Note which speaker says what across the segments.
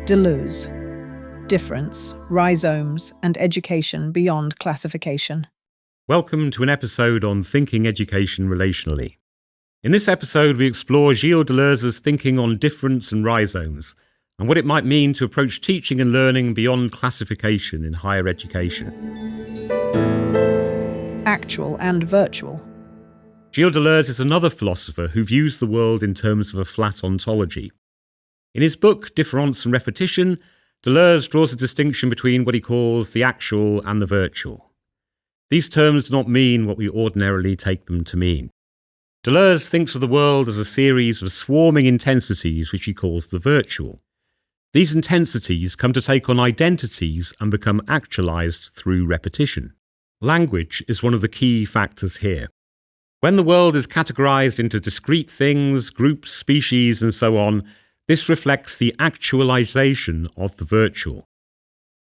Speaker 1: Deleuze. Difference, rhizomes, and education beyond classification.
Speaker 2: Welcome to an episode on thinking education relationally. In this episode, we explore Gilles Deleuze's thinking on difference and rhizomes, and what it might mean to approach teaching and learning beyond classification in higher education.
Speaker 1: Actual and virtual.
Speaker 2: Gilles Deleuze is another philosopher who views the world in terms of a flat ontology. In his book, Difference and Repetition, Deleuze draws a distinction between what he calls the actual and the virtual. These terms do not mean what we ordinarily take them to mean. Deleuze thinks of the world as a series of swarming intensities which he calls the virtual. These intensities come to take on identities and become actualized through repetition. Language is one of the key factors here. When the world is categorized into discrete things, groups, species, and so on, this reflects the actualization of the virtual.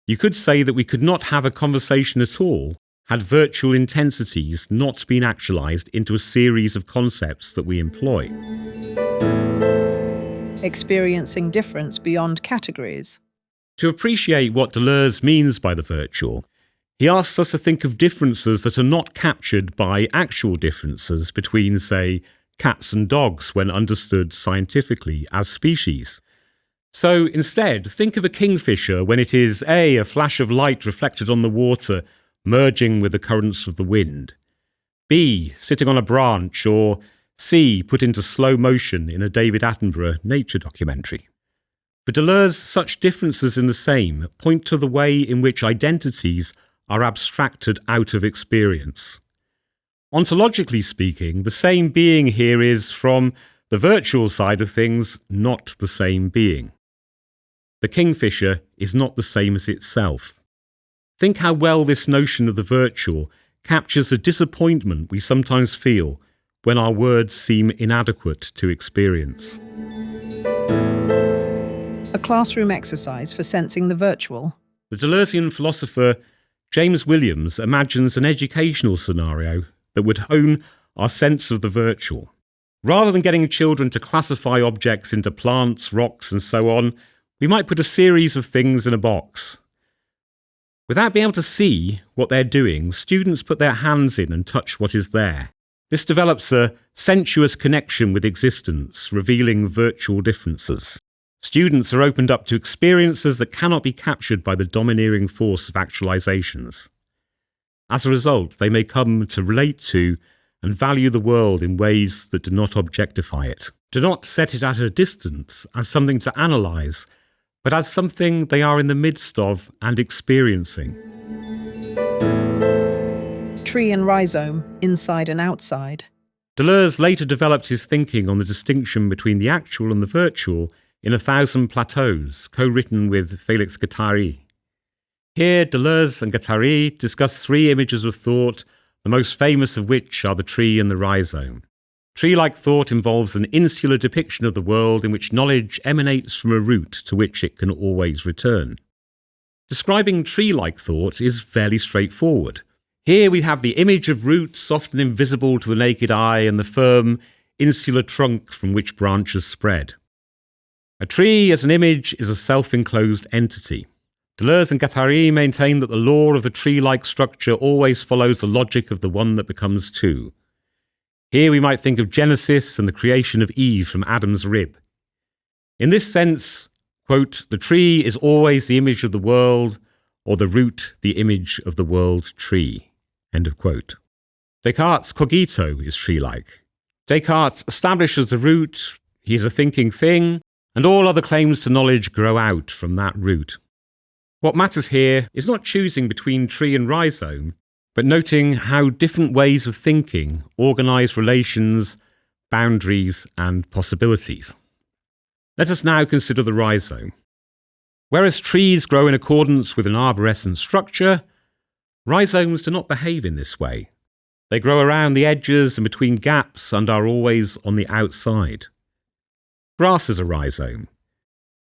Speaker 2: You could say that we could not have a conversation at all had virtual intensities not been actualized into a series of concepts that we employ.
Speaker 1: Experiencing difference beyond categories.
Speaker 2: To appreciate what Deleuze means by the virtual, he asks us to think of differences that are not captured by actual differences between, say, cats and dogs when understood scientifically as species. So instead, think of a kingfisher when it is A, a flash of light reflected on the water, merging with the currents of the wind, B, sitting on a branch, or C, put into slow motion in a David Attenborough nature documentary. For Deleuze, such differences in the same point to the way in which identities are abstracted out of experience. Ontologically speaking, the same being here is, from the virtual side of things, not the same being. The kingfisher is not the same as itself. Think how well this notion of the virtual captures the disappointment we sometimes feel when our words seem inadequate to experience.
Speaker 1: A classroom exercise for sensing the virtual.
Speaker 2: The Deleuzean philosopher James Williams imagines an educational scenario that would hone our sense of the virtual. Rather than getting children to classify objects into plants, rocks, and so on, we might put a series of things in a box. Without being able to see what they're doing, students put their hands in and touch what is there. This develops a sensuous connection with existence, revealing virtual differences. Students are opened up to experiences that cannot be captured by the domineering force of actualizations. As a result, they may come to relate to and value the world in ways that do not objectify it, do not set it at a distance as something to analyse, but as something they are in the midst of and experiencing.
Speaker 1: Tree and rhizome, inside and outside.
Speaker 2: Deleuze later developed his thinking on the distinction between the actual and the virtual in 1,000 Plateaus, co-written with Félix Guattari. Here, Deleuze and Guattari discuss three images of thought, the most famous of which are the tree and the rhizome. Tree-like thought involves an insular depiction of the world in which knowledge emanates from a root to which it can always return. Describing tree-like thought is fairly straightforward. Here we have the image of roots often invisible to the naked eye and the firm, insular trunk from which branches spread. A tree as an image is a self-enclosed entity. Deleuze and Guattari maintain that the law of the tree-like structure always follows the logic of the one that becomes two. Here we might think of Genesis and the creation of Eve from Adam's rib. In this sense, quote, the tree is always the image of the world, or the root the image of the world tree, end of quote. Descartes' cogito is tree-like. Descartes establishes the root, he is a thinking thing, and all other claims to knowledge grow out from that root. What matters here is not choosing between tree and rhizome, but noting how different ways of thinking organise relations, boundaries, and possibilities. Let us now consider the rhizome. Whereas trees grow in accordance with an arborescent structure, rhizomes do not behave in this way. They grow around the edges and between gaps and are always on the outside. Grass is a rhizome.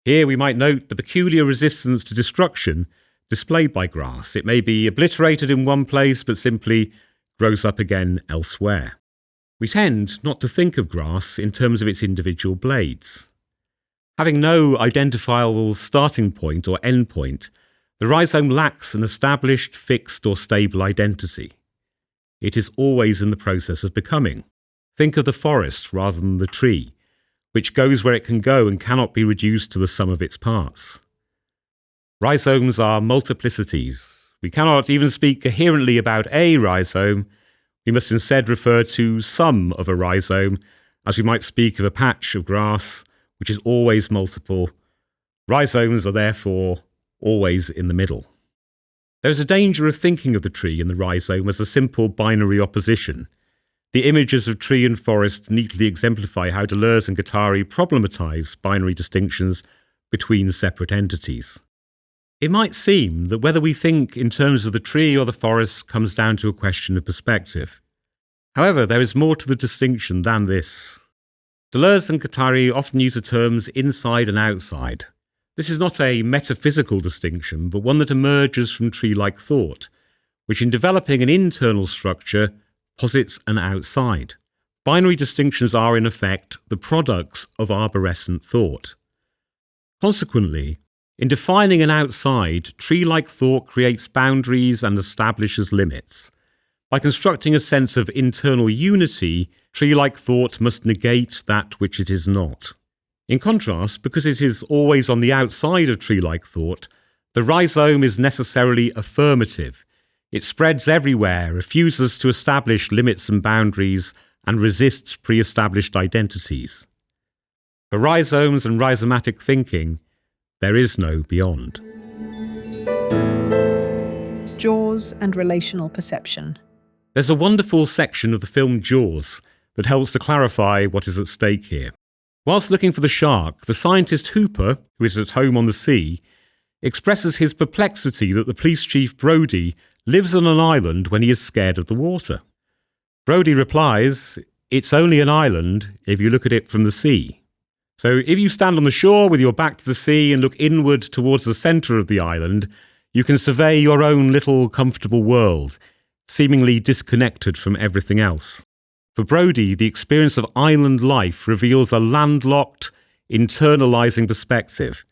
Speaker 2: Here we might note the peculiar resistance to destruction displayed by grass. It may be obliterated in one place but simply grows up again elsewhere. We tend not to think of grass in terms of its individual blades. Having no identifiable starting point or end point, the rhizome lacks an established, fixed or stable identity. It is always in the process of becoming. Think of the forest rather than the tree, which goes where it can go and cannot be reduced to the sum of its parts. Rhizomes are multiplicities. We cannot even speak coherently about a rhizome. We must instead refer to some of a rhizome, as we might speak of a patch of grass, which is always multiple. Rhizomes are therefore always in the middle. There is a danger of thinking of the tree and the rhizome as a simple binary opposition. The images of tree and forest neatly exemplify how Deleuze and Guattari problematize binary distinctions between separate entities. It might seem that whether we think in terms of the tree or the forest comes down to a question of perspective. However, there is more to the distinction than this. Deleuze and Guattari often use the terms inside and outside. This is not a metaphysical distinction, but one that emerges from tree-like thought, which in developing an internal structure posits an outside. Binary distinctions are, in effect, the products of arborescent thought. Consequently, in defining an outside, tree-like thought creates boundaries and establishes limits. By constructing a sense of internal unity, tree-like thought must negate that which it is not. In contrast, because it is always on the outside of tree-like thought, the rhizome is necessarily affirmative. It spreads everywhere, refuses to establish limits and boundaries, and resists pre-established identities. For rhizomes and rhizomatic thinking, there is no beyond.
Speaker 1: Jaws and relational perception.
Speaker 2: There's a wonderful section of the film Jaws that helps to clarify what is at stake here. Whilst looking for the shark, the scientist Hooper, who is at home on the sea, expresses his perplexity that the police chief Brody lives on an island when he is scared of the water. Brody replies, "It's only an island if you look at it from the sea." So if you stand on the shore with your back to the sea and look inward towards the centre of the island, you can survey your own little comfortable world, seemingly disconnected from everything else. For Brody, the experience of island life reveals a landlocked, internalizing perspective.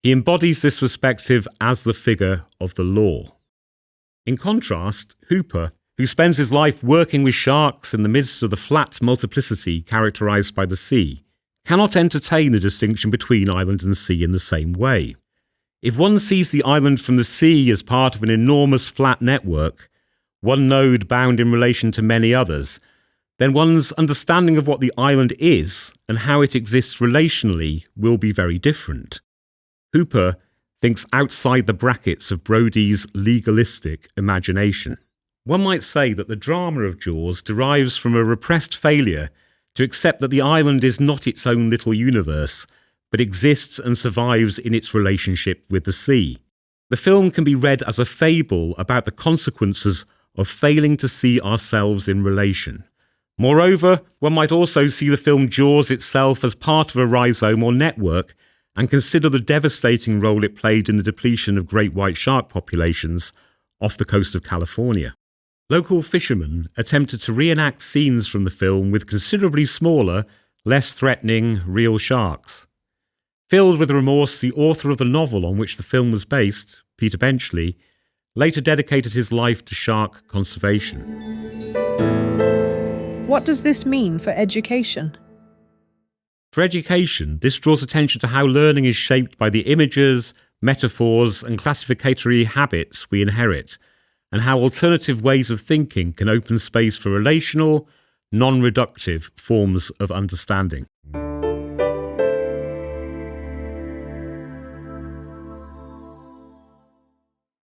Speaker 2: He embodies this perspective as the figure of the law. In contrast, Hooper, who spends his life working with sharks in the midst of the flat multiplicity characterized by the sea, cannot entertain the distinction between island and sea in the same way. If one sees the island from the sea as part of an enormous flat network, one node bound in relation to many others, then one's understanding of what the island is and how it exists relationally will be very different. Hooper thinks outside the brackets of Brody's legalistic imagination. One might say that the drama of Jaws derives from a repressed failure to accept that the island is not its own little universe, but exists and survives in its relationship with the sea. The film can be read as a fable about the consequences of failing to see ourselves in relation. Moreover, one might also see the film Jaws itself as part of a rhizome or network and consider the devastating role it played in the depletion of great white shark populations off the coast of California. Local fishermen attempted to reenact scenes from the film with considerably smaller, less threatening, real sharks. Filled with remorse, the author of the novel on which the film was based, Peter Benchley, later dedicated his life to shark conservation.
Speaker 1: What does this mean for education?
Speaker 2: For education, this draws attention to how learning is shaped by the images, metaphors, and classificatory habits we inherit, and how alternative ways of thinking can open space for relational, non-reductive forms of understanding.